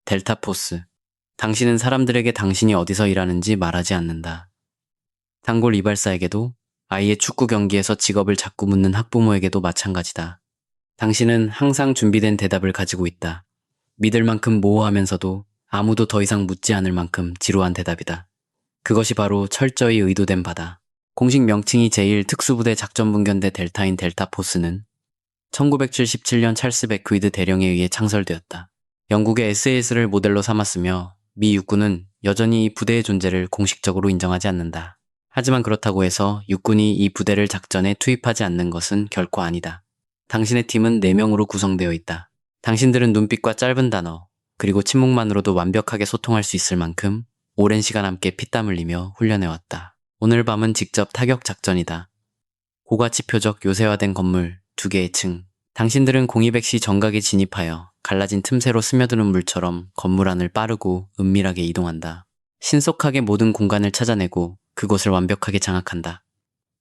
델타포스. 당신은 사람들에게 당신이 어디서 일하는지 말하지 않는다. 단골 이발사에게도, 아이의 축구 경기에서 직업을 자꾸 묻는 학부모에게도 마찬가지다. 당신은 항상 준비된 대답을 가지고 있다. 믿을 만큼 모호하면서도 아무도 더 이상 묻지 않을 만큼 지루한 대답이다. 그것이 바로 철저히 의도된 바다. 공식 명칭이 제1특수부대 작전분견대 델타인 델타포스는 1977년 찰스 베크위드 대령에 의해 창설되었다. 영국의 SAS를 모델로 삼았으며 미 육군은 여전히 이 부대의 존재를 공식적으로 인정하지 않는다. 하지만 그렇다고 해서 육군이 이 부대를 작전에 투입하지 않는 것은 결코 아니다. 당신의 팀은 4명으로 구성되어 있다. 당신들은 눈빛과 짧은 단어, 그리고 침묵만으로도 완벽하게 소통할 수 있을 만큼 오랜 시간 함께 피땀 흘리며 훈련해왔다. 오늘 밤은 직접 타격 작전이다. 고가치 표적 요새화된 건물 2개의 층. 당신들은 0200시 정각에 진입하여 갈라진 틈새로 스며드는 물처럼 건물 안을 빠르고 은밀하게 이동한다. 신속하게 모든 공간을 찾아내고 그곳을 완벽하게 장악한다.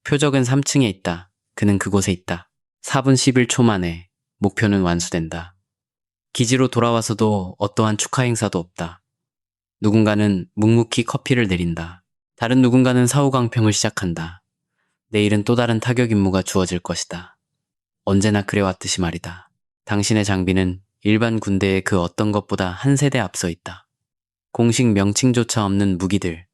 표적은 3층에 있다. 그는 그곳에 있다. 4분 11초 만에 목표는 완수된다. 기지로 돌아와서도 어떠한 축하 행사도 없다. 누군가는 묵묵히 커피를 내린다. 다른 누군가는 사후강평을 시작한다. 내일은 또 다른 타격 임무가 주어질 것이다. 언제나 그래왔듯이 말이다. 당신의 장비는 일반 군대의 그 어떤 것보다 한 세대 앞서 있다. 공식 명칭조차 없는 무기들,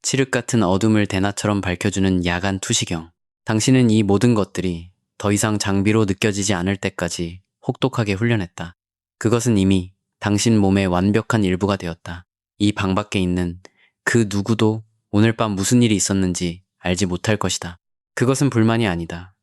칠흑 같은 어둠을 대낮처럼 밝혀주는 야간 투시경. 당신은 이 모든 것들이 더 이상 장비로 느껴지지 않을 때까지 혹독하게 훈련했다. 그것은 이미 당신 몸의 완벽한 일부가 되었다. 이 방 밖에 있는 그 누구도 오늘 밤 무슨 일이 있었는지 알지 못할 것이다. 그것은 불만이 아니다.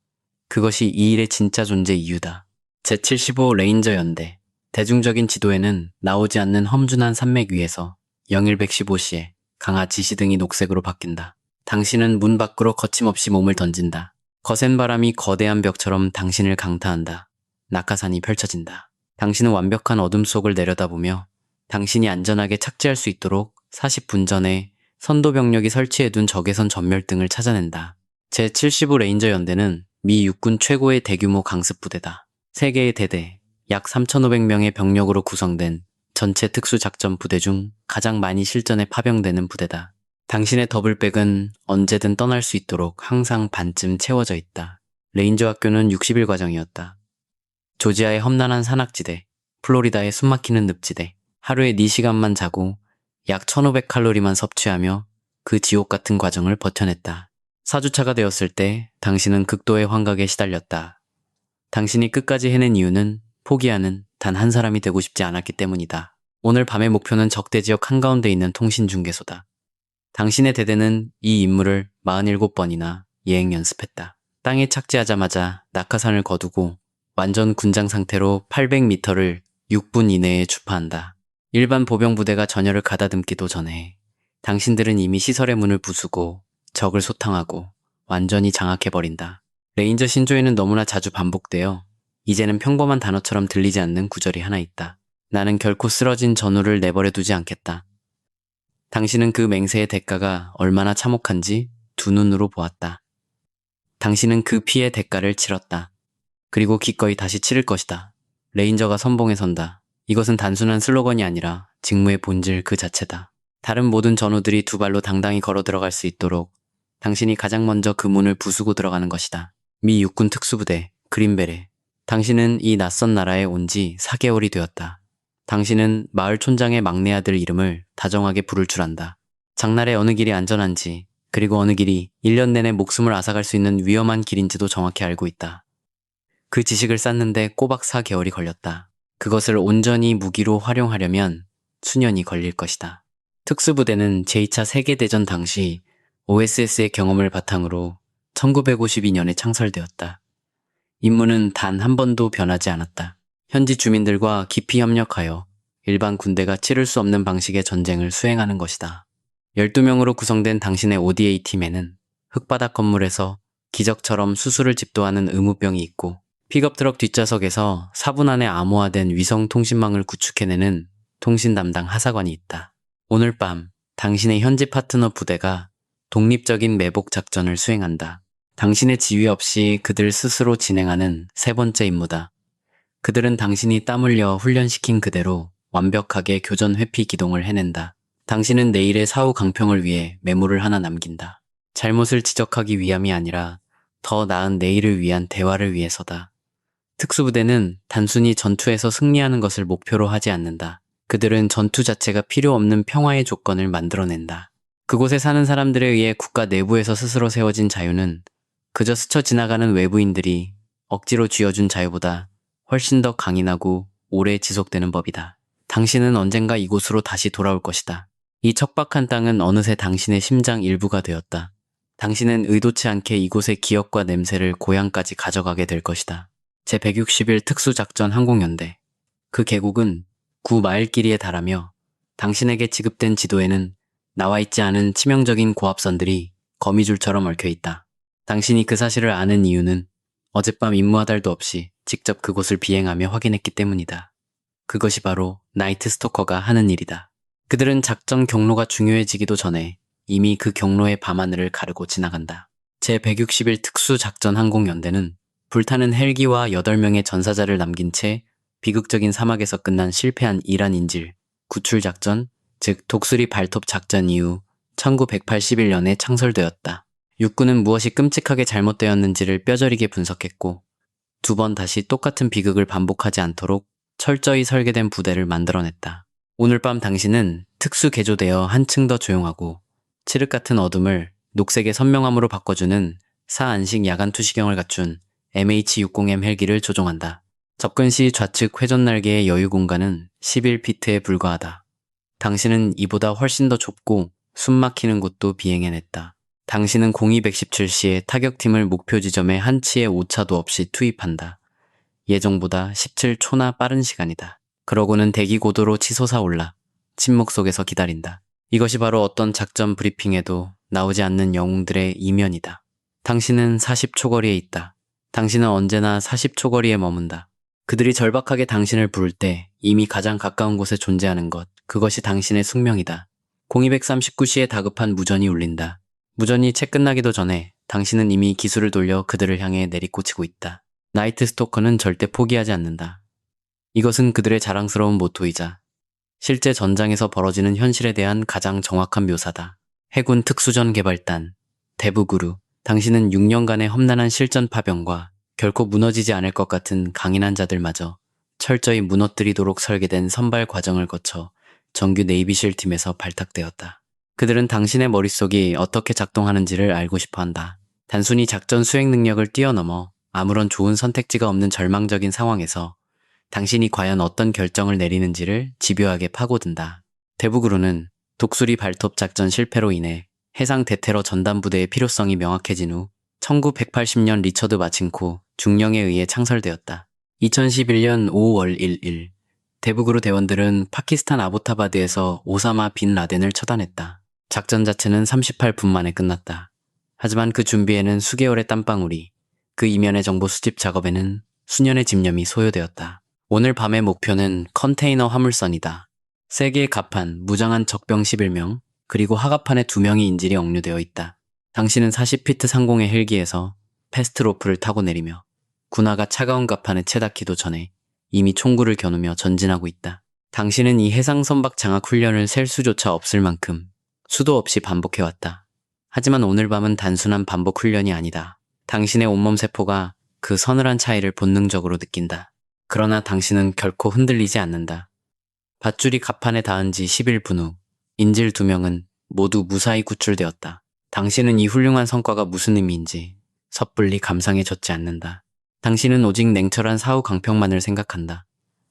그것이 이 일의 진짜 존재 이유다. 제75 레인저 연대. 대중적인 지도에는 나오지 않는 험준한 산맥 위에서 영일 115시에 강화 지시등이 녹색으로 바뀐다. 당신은 문 밖으로 거침없이 몸을 던진다. 거센 바람이 거대한 벽처럼 당신을 강타한다. 낙하산이 펼쳐진다. 당신은 완벽한 어둠 속을 내려다보며 당신이 안전하게 착지할 수 있도록 40분 전에 선도병력이 설치해둔 적외선 전멸등을 찾아낸다. 제75 레인저 연대는 미 육군 최고의 대규모 강습부대다. 3개의 대대, 약 3,500명의 병력으로 구성된 전체 특수작전부대 중 가장 많이 실전에 파병되는 부대다. 당신의 더블백은 언제든 떠날 수 있도록 항상 반쯤 채워져 있다. 레인저 학교는 60일 과정이었다. 조지아의 험난한 산악지대, 플로리다의 숨막히는 늪지대, 하루에 4시간만 자고 약 1,500칼로리만 섭취하며 그 지옥 같은 과정을 버텨냈다. 4주차가 되었을 때 당신은 극도의 환각에 시달렸다. 당신이 끝까지 해낸 이유는 포기하는 단 한 사람이 되고 싶지 않았기 때문이다. 오늘 밤의 목표는 적대 지역 한가운데 있는 통신중개소다. 당신의 대대는 이 임무를 47번이나 예행 연습했다. 땅에 착지하자마자 낙하산을 거두고 완전 군장 상태로 800m를 6분 이내에 주파한다. 일반 보병부대가 전열을 가다듬기도 전에 당신들은 이미 시설의 문을 부수고 적을 소탕하고 완전히 장악해버린다. 레인저 신조에는 너무나 자주 반복되어 이제는 평범한 단어처럼 들리지 않는 구절이 하나 있다. 나는 결코 쓰러진 전우를 내버려두지 않겠다. 당신은 그 맹세의 대가가 얼마나 참혹한지 두 눈으로 보았다. 당신은 그 피의 대가를 치렀다. 그리고 기꺼이 다시 치를 것이다. 레인저가 선봉에 선다. 이것은 단순한 슬로건이 아니라 직무의 본질 그 자체다. 다른 모든 전우들이 두 발로 당당히 걸어 들어갈 수 있도록 당신이 가장 먼저 그 문을 부수고 들어가는 것이다. 미 육군 특수부대 그린베레. 당신은 이 낯선 나라에 온 지 4개월이 되었다. 당신은 마을 촌장의 막내 아들 이름을 다정하게 부를 줄 안다. 장날에 어느 길이 안전한지, 그리고 어느 길이 1년 내내 목숨을 앗아갈 수 있는 위험한 길인지도 정확히 알고 있다. 그 지식을 쌓는데 꼬박 4개월이 걸렸다. 그것을 온전히 무기로 활용하려면 수년이 걸릴 것이다. 특수부대는 제2차 세계대전 당시 OSS의 경험을 바탕으로 1952년에 창설되었다. 임무는 단 한 번도 변하지 않았다. 현지 주민들과 깊이 협력하여 일반 군대가 치를 수 없는 방식의 전쟁을 수행하는 것이다. 12명으로 구성된 당신의 ODA 팀에는 흙바닥 건물에서 기적처럼 수술을 집도하는 의무병이 있고 픽업트럭 뒷좌석에서 4분 안에 암호화된 위성 통신망을 구축해내는 통신 담당 하사관이 있다. 오늘 밤 당신의 현지 파트너 부대가 독립적인 매복 작전을 수행한다. 당신의 지휘 없이 그들 스스로 진행하는 세 번째 임무다. 그들은 당신이 땀 흘려 훈련시킨 그대로 완벽하게 교전 회피 기동을 해낸다. 당신은 내일의 사후 강평을 위해 메모를 하나 남긴다. 잘못을 지적하기 위함이 아니라 더 나은 내일을 위한 대화를 위해서다. 특수부대는 단순히 전투에서 승리하는 것을 목표로 하지 않는다. 그들은 전투 자체가 필요 없는 평화의 조건을 만들어낸다. 그곳에 사는 사람들에 의해 국가 내부에서 스스로 세워진 자유는 그저 스쳐 지나가는 외부인들이 억지로 쥐어준 자유보다 훨씬 더 강인하고 오래 지속되는 법이다. 당신은 언젠가 이곳으로 다시 돌아올 것이다. 이 척박한 땅은 어느새 당신의 심장 일부가 되었다. 당신은 의도치 않게 이곳의 기억과 냄새를 고향까지 가져가게 될 것이다. 제161 특수작전 항공연대. 그 계곡은 9마일 길이에 달하며 당신에게 지급된 지도에는 나와 있지 않은 치명적인 고압선들이 거미줄처럼 얽혀있다. 당신이 그 사실을 아는 이유는 어젯밤 임무하달도 없이 직접 그곳을 비행하며 확인했기 때문이다. 그것이 바로 나이트 스토커가 하는 일이다. 그들은 작전 경로가 중요해지기도 전에 이미 그 경로의 밤하늘을 가르고 지나간다. 제161 특수작전항공연대는 불타는 헬기와 8명의 전사자를 남긴 채 비극적인 사막에서 끝난 실패한 이란 인질, 구출작전, 즉 독수리 발톱 작전 이후 1981년에 창설되었다. 육군은 무엇이 끔찍하게 잘못되었는지를 뼈저리게 분석했고 2번 다시 똑같은 비극을 반복하지 않도록 철저히 설계된 부대를 만들어냈다. 오늘 밤 당신은 특수 개조되어 한층 더 조용하고 칠흑 같은 어둠을 녹색의 선명함으로 바꿔주는 사안식 야간 투시경을 갖춘 MH-60M 헬기를 조종한다. 접근 시 좌측 회전 날개의 여유 공간은 11피트에 불과하다. 당신은 이보다 훨씬 더 좁고 숨 막히는 곳도 비행해냈다. 당신은 0217시에 타격팀을 목표 지점에 한치의 오차도 없이 투입한다. 예정보다 17초나 빠른 시간이다. 그러고는 대기 고도로 치솟아 올라 침묵 속에서 기다린다. 이것이 바로 어떤 작전 브리핑에도 나오지 않는 영웅들의 이면이다. 당신은 40초 거리에 있다. 당신은 언제나 40초 거리에 머문다. 그들이 절박하게 당신을 부를 때 이미 가장 가까운 곳에 존재하는 것, 그것이 당신의 숙명이다. 0239시에 다급한 무전이 울린다. 무전이 채 끝나기도 전에 당신은 이미 기술을 돌려 그들을 향해 내리꽂히고 있다. 나이트 스토커는 절대 포기하지 않는다. 이것은 그들의 자랑스러운 모토이자 실제 전장에서 벌어지는 현실에 대한 가장 정확한 묘사다. 해군 특수전 개발단, 대부그루. 당신은 6년간의 험난한 실전 파병과 결코 무너지지 않을 것 같은 강인한 자들마저 철저히 무너뜨리도록 설계된 선발 과정을 거쳐 정규 네이비실 팀에서 발탁되었다. 그들은 당신의 머릿속이 어떻게 작동하는지를 알고 싶어한다. 단순히 작전 수행 능력을 뛰어넘어 아무런 좋은 선택지가 없는 절망적인 상황에서 당신이 과연 어떤 결정을 내리는지를 집요하게 파고든다. 대부그루는 독수리 발톱 작전 실패로 인해 해상 대테러 전담부대의 필요성이 명확해진 후 1980년 리처드 마친코 중령에 의해 창설되었다. 2011년 5월 1일 대부그루 대원들은 파키스탄 아보타바드에서 오사마 빈 라덴을 처단했다. 작전 자체는 38분 만에 끝났다. 하지만 그 준비에는 수개월의 땀방울이, 그 이면의 정보 수집 작업에는 수년의 집념이 소요되었다. 오늘 밤의 목표는 컨테이너 화물선이다. 세계의 갑판, 무장한 적병 11명, 그리고 하갑판에 2명의 인질이 억류되어 있다. 당신은 40피트 상공의 헬기에서 패스트로프를 타고 내리며 군화가 차가운 갑판에 채 닿기도 전에 이미 총구를 겨누며 전진하고 있다. 당신은 이 해상 선박 장악 훈련을 셀 수조차 없을 만큼 수도 없이 반복해왔다. 하지만 오늘 밤은 단순한 반복 훈련이 아니다. 당신의 온몸 세포가 그 서늘한 차이를 본능적으로 느낀다. 그러나 당신은 결코 흔들리지 않는다. 밧줄이 갑판에 닿은 지 11분 후 인질 2명은 모두 무사히 구출되었다. 당신은 이 훌륭한 성과가 무슨 의미인지 섣불리 감상해졌지 않는다. 당신은 오직 냉철한 사후 강평만을 생각한다.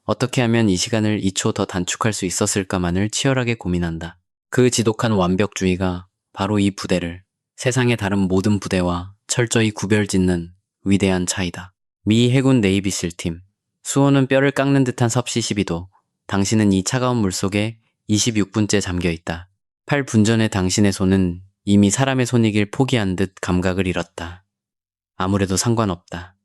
어떻게 하면 이 시간을 2초 더 단축할 수 있었을까만을 치열하게 고민한다. 그 지독한 완벽주의가 바로 이 부대를 세상의 다른 모든 부대와 철저히 구별짓는 위대한 차이다. 미 해군 네이비실팀. 수온은 뼈를 깎는 듯한 섭씨 12도. 당신은 이 차가운 물속에 26분째 잠겨있다. 팔 분전의 당신의 손은 이미 사람의 손이길 포기한 듯 감각을 잃었다. 아무래도 상관없다.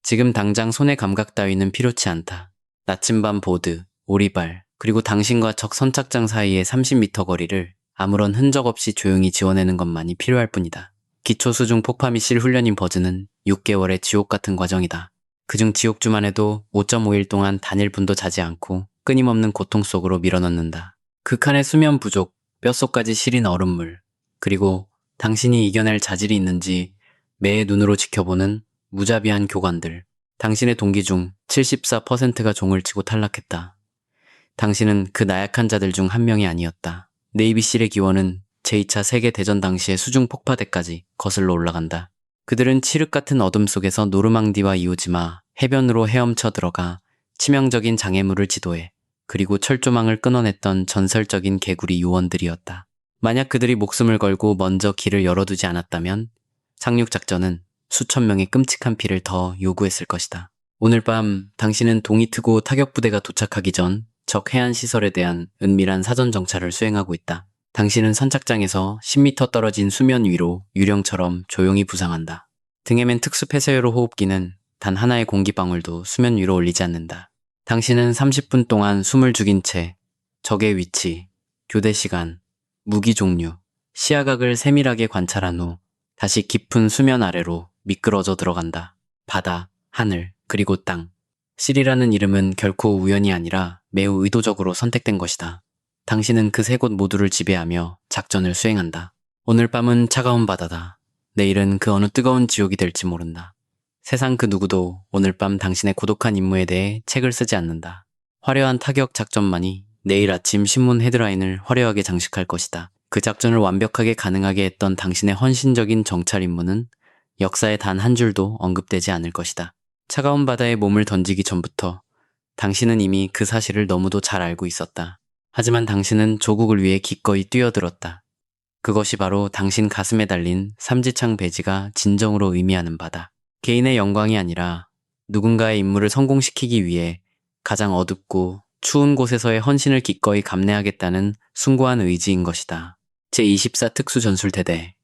지금 당장 손의 감각 따위는 필요치 않다. 나침반 보드, 오리발, 그리고 당신과 적 선착장 사이의 30m 거리를 아무런 흔적 없이 조용히 지워내는 것만이 필요할 뿐이다. 기초 수중 폭파 미실 훈련인 버즈는 6개월의 지옥 같은 과정이다. 그중 지옥주만 해도 5.5일 동안 단일 분도 자지 않고 끊임없는 고통 속으로 밀어넣는다. 극한의 수면 부족, 뼛속까지 시린 얼음물, 그리고 당신이 이겨낼 자질이 있는지 매의 눈으로 지켜보는 무자비한 교관들. 당신의 동기 중 74%가 종을 치고 탈락했다. 당신은 그 나약한 자들 중 한 명이 아니었다. 네이비실의 기원은 제2차 세계대전 당시의 수중 폭파대까지 거슬러 올라간다. 그들은 칠흑 같은 어둠 속에서 노르망디와 이오지마 해변으로 헤엄쳐 들어가 치명적인 장애물을 지도해 그리고 철조망을 끊어냈던 전설적인 개구리 요원들이었다. 만약 그들이 목숨을 걸고 먼저 길을 열어두지 않았다면 상륙작전은 수천 명의 끔찍한 피를 더 요구했을 것이다. 오늘 밤 당신은 동이 트고 타격부대가 도착하기 전 적 해안시설에 대한 은밀한 사전 정찰을 수행하고 있다. 당신은 선착장에서 10m 떨어진 수면 위로 유령처럼 조용히 부상한다. 등에 맨 특수 폐쇄요로 호흡기는 단 하나의 공기방울도 수면 위로 올리지 않는다. 당신은 30분 동안 숨을 죽인 채 적의 위치, 교대 시간, 무기 종류, 시야각을 세밀하게 관찰한 후 다시 깊은 수면 아래로 미끄러져 들어간다. 바다, 하늘, 그리고 땅. 실이라는 이름은 결코 우연이 아니라 매우 의도적으로 선택된 것이다. 당신은 그 세 곳 모두를 지배하며 작전을 수행한다. 오늘 밤은 차가운 바다다. 내일은 그 어느 뜨거운 지옥이 될지 모른다. 세상 그 누구도 오늘 밤 당신의 고독한 임무에 대해 책을 쓰지 않는다. 화려한 타격 작전만이 내일 아침 신문 헤드라인을 화려하게 장식할 것이다. 그 작전을 완벽하게 가능하게 했던 당신의 헌신적인 정찰 임무는 역사에 단 한 줄도 언급되지 않을 것이다. 차가운 바다에 몸을 던지기 전부터 당신은 이미 그 사실을 너무도 잘 알고 있었다. 하지만 당신은 조국을 위해 기꺼이 뛰어들었다. 그것이 바로 당신 가슴에 달린 삼지창 배지가 진정으로 의미하는 바다. 개인의 영광이 아니라 누군가의 임무를 성공시키기 위해 가장 어둡고 추운 곳에서의 헌신을 기꺼이 감내하겠다는 숭고한 의지인 것이다. 제24 특수전술대대.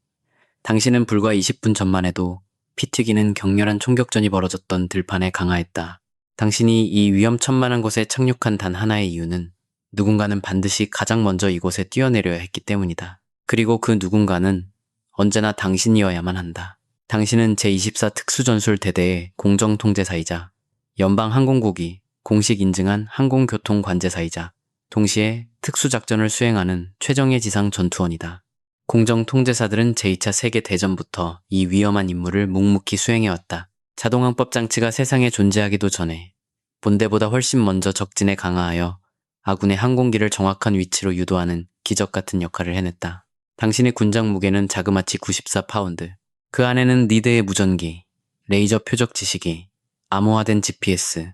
당신은 불과 20분 전만 해도 피 튀기는 격렬한 총격전이 벌어졌던 들판에 강화했다. 당신이 이 위험천만한 곳에 착륙한 단 하나의 이유는 누군가는 반드시 가장 먼저 이곳에 뛰어내려야 했기 때문이다. 그리고 그 누군가는 언제나 당신이어야만 한다. 당신은 제24 특수전술대대의 공정통제사이자 연방항공국이 공식 인증한 항공교통관제사이자 동시에 특수작전을 수행하는 최정예 지상 전투원이다. 공정통제사들은 제2차 세계대전부터 이 위험한 임무를 묵묵히 수행해왔다. 자동항법 장치가 세상에 존재하기도 전에 본대보다 훨씬 먼저 적진에 강화하여 아군의 항공기를 정확한 위치로 유도하는 기적같은 역할을 해냈다. 당신의 군장 무게는 자그마치 94파운드. 그 안에는 니드의 무전기, 레이저 표적 지시기, 암호화된 GPS,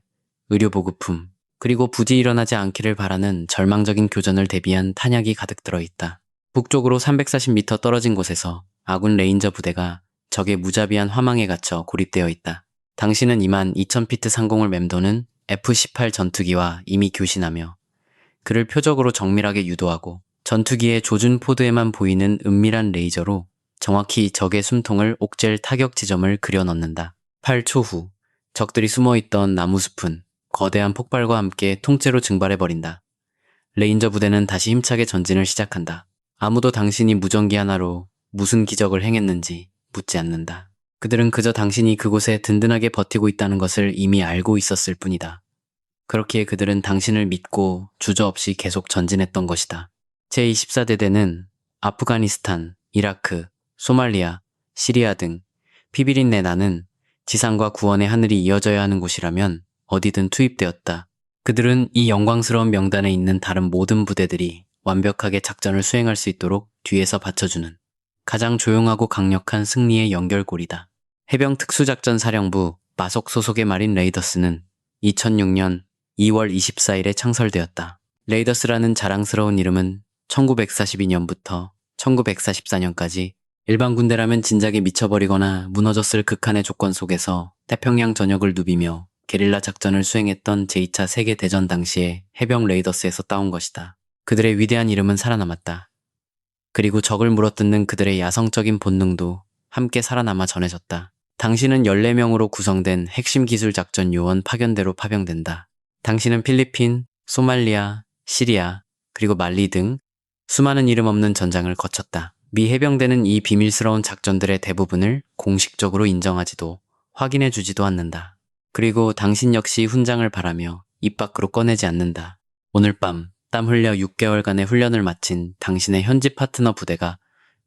의료보급품, 그리고 부디 일어나지 않기를 바라는 절망적인 교전을 대비한 탄약이 가득 들어있다. 북쪽으로 340m 떨어진 곳에서 아군 레인저 부대가 적의 무자비한 화망에 갇혀 고립되어 있다. 당신은 22,000피트 상공을 맴도는 F-18 전투기와 이미 교신하며 그를 표적으로 정밀하게 유도하고 전투기의 조준 포드에만 보이는 은밀한 레이저로 정확히 적의 숨통을 옥죄일 타격 지점을 그려 넣는다. 8초 후 적들이 숨어있던 나무숲은 거대한 폭발과 함께 통째로 증발해버린다. 레인저 부대는 다시 힘차게 전진을 시작한다. 아무도 당신이 무전기 하나로 무슨 기적을 행했는지 묻지 않는다. 그들은 그저 당신이 그곳에 든든하게 버티고 있다는 것을 이미 알고 있었을 뿐이다. 그렇기에 그들은 당신을 믿고 주저없이 계속 전진했던 것이다. 제24대대는 아프가니스탄, 이라크, 소말리아, 시리아 등 피비린내 나는 지상과 구원의 하늘이 이어져야 하는 곳이라면 어디든 투입되었다. 그들은 이 영광스러운 명단에 있는 다른 모든 부대들이 완벽하게 작전을 수행할 수 있도록 뒤에서 받쳐주는 가장 조용하고 강력한 승리의 연결고리다. 해병특수작전사령부 마속 소속의 마린 레이더스는 2006년 2월 24일에 창설되었다. 레이더스라는 자랑스러운 이름은 1942년부터 1944년까지 일반 군대라면 진작에 미쳐버리거나 무너졌을 극한의 조건 속에서 태평양 전역을 누비며 게릴라 작전을 수행했던 제2차 세계대전 당시의 해병 레이더스에서 따온 것이다. 그들의 위대한 이름은 살아남았다. 그리고 적을 물어뜯는 그들의 야성적인 본능도 함께 살아남아 전해졌다. 당신은 14명으로 구성된 핵심 기술 작전 요원 파견대로 파병된다. 당신은 필리핀, 소말리아, 시리아, 그리고 말리 등 수많은 이름 없는 전장을 거쳤다. 미 해병대는 이 비밀스러운 작전들의 대부분을 공식적으로 인정하지도 확인해주지도 않는다. 그리고 당신 역시 훈장을 바라며 입 밖으로 꺼내지 않는다. 오늘 밤 땀 흘려 6개월간의 훈련을 마친 당신의 현지 파트너 부대가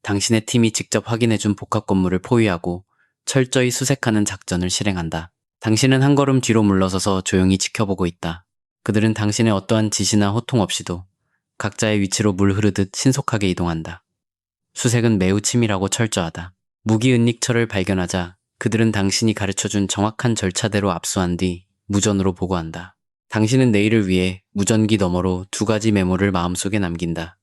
당신의 팀이 직접 확인해준 복합 건물을 포위하고 철저히 수색하는 작전을 실행한다. 당신은 한 걸음 뒤로 물러서서 조용히 지켜보고 있다. 그들은 당신의 어떠한 지시나 호통 없이도 각자의 위치로 물 흐르듯 신속하게 이동한다. 수색은 매우 치밀하고 철저하다. 무기은닉처를 발견하자 그들은 당신이 가르쳐준 정확한 절차대로 압수한 뒤 무전으로 보고한다. 당신은 내일을 위해 무전기 너머로 두 가지 메모를 마음속에 남긴다.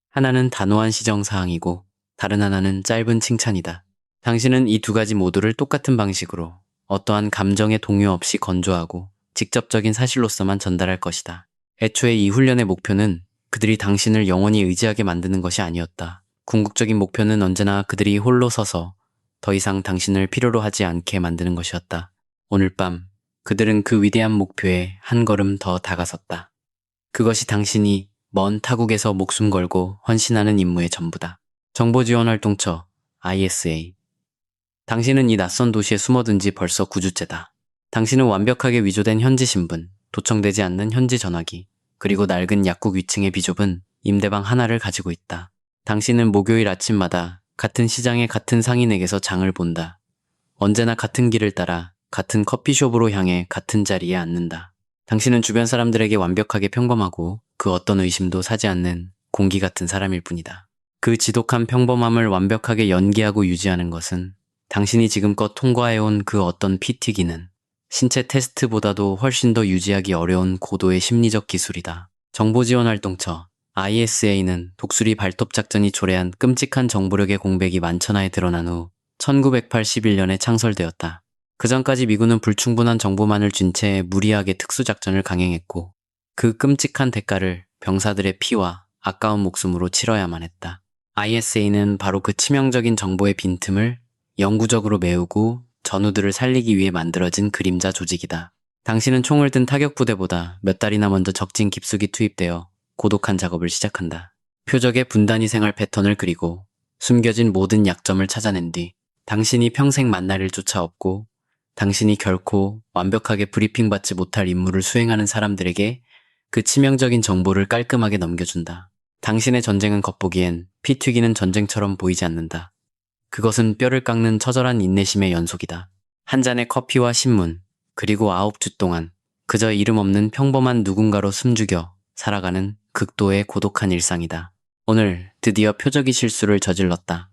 하나는 단호한 시정사항이고 다른 하나는 짧은 칭찬이다. 당신은 이 두 가지 모두를 똑같은 방식으로 어떠한 감정의 동요 없이 건조하고 직접적인 사실로서만 전달할 것이다. 애초에 이 훈련의 목표는 그들이 당신을 영원히 의지하게 만드는 것이 아니었다. 궁극적인 목표는 언제나 그들이 홀로 서서 더 이상 당신을 필요로 하지 않게 만드는 것이었다. 오늘 밤 그들은 그 위대한 목표에 한 걸음 더 다가섰다. 그것이 당신이 먼 타국에서 목숨 걸고 헌신하는 임무의 전부다. 정보지원활동처 ISA. 당신은 이 낯선 도시에 숨어든 지 벌써 9주째다. 당신은 완벽하게 위조된 현지 신분, 도청되지 않는 현지 전화기, 그리고 낡은 약국 위층의 비좁은 임대방 하나를 가지고 있다. 당신은 목요일 아침마다 같은 시장의 같은 상인에게서 장을 본다. 언제나 같은 길을 따라 같은 커피숍으로 향해 같은 자리에 앉는다. 당신은 주변 사람들에게 완벽하게 평범하고 그 어떤 의심도 사지 않는 공기 같은 사람일 뿐이다. 그 지독한 평범함을 완벽하게 연기하고 유지하는 것은 당신이 지금껏 통과해온 그 어떤 피 튀기는 신체 테스트보다도 훨씬 더 유지하기 어려운 고도의 심리적 기술이다. 정보지원활동처 ISA는 독수리 발톱 작전이 초래한 끔찍한 정보력의 공백이 만천하에 드러난 후 1981년에 창설되었다. 그 전까지 미군은 불충분한 정보만을 쥔 채 무리하게 특수작전을 강행했고 그 끔찍한 대가를 병사들의 피와 아까운 목숨으로 치러야만 했다. ISA는 바로 그 치명적인 정보의 빈틈을 영구적으로 메우고 전우들을 살리기 위해 만들어진 그림자 조직이다. 당신은 총을 든 타격부대보다 몇 달이나 먼저 적진 깊숙이 투입되어 고독한 작업을 시작한다. 표적의 분단위 생활 패턴을 그리고 숨겨진 모든 약점을 찾아낸 뒤 당신이 평생 만날 일조차 없고 당신이 결코 완벽하게 브리핑받지 못할 임무를 수행하는 사람들에게 그 치명적인 정보를 깔끔하게 넘겨준다. 당신의 전쟁은 겉보기엔 피 튀기는 전쟁처럼 보이지 않는다. 그것은 뼈를 깎는 처절한 인내심의 연속이다. 한 잔의 커피와 신문, 그리고 9주 동안 그저 이름 없는 평범한 누군가로 숨죽여 살아가는 극도의 고독한 일상이다. 오늘 드디어 표적이 실수를 저질렀다.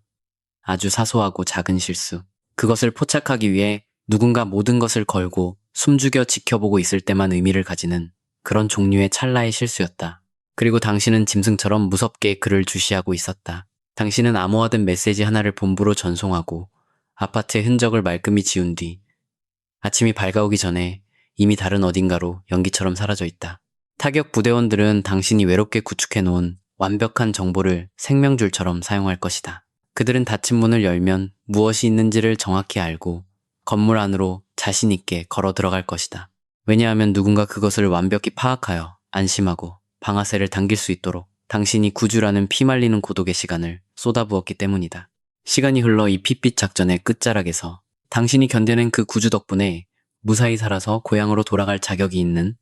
아주 사소하고 작은 실수. 그것을 포착하기 위해 누군가 모든 것을 걸고 숨죽여 지켜보고 있을 때만 의미를 가지는 그런 종류의 찰나의 실수였다. 그리고 당신은 짐승처럼 무섭게 그를 주시하고 있었다. 당신은 암호화된 메시지 하나를 본부로 전송하고 아파트의 흔적을 말끔히 지운 뒤 아침이 밝아오기 전에 이미 다른 어딘가로 연기처럼 사라져 있다. 타격 부대원들은 당신이 외롭게 구축해놓은 완벽한 정보를 생명줄처럼 사용할 것이다. 그들은 닫힌 문을 열면 무엇이 있는지를 정확히 알고 건물 안으로 자신 있게 걸어 들어갈 것이다. 왜냐하면 누군가 그것을 완벽히 파악하여 안심하고 방아쇠를 당길 수 있도록 당신이 9주라는 피말리는 고독의 시간을 쏟아부었기 때문이다. 시간이 흘러 이 핏빛 작전의 끝자락에서 당신이 견뎌낸 그 9주 덕분에 무사히 살아서 고향으로 돌아갈 자격이 있는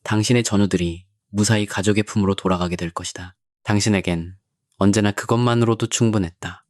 당신의 전우들이 무사히 가족의 품으로 돌아가게 될 것이다. 당신에겐 언제나 그것만으로도 충분했다.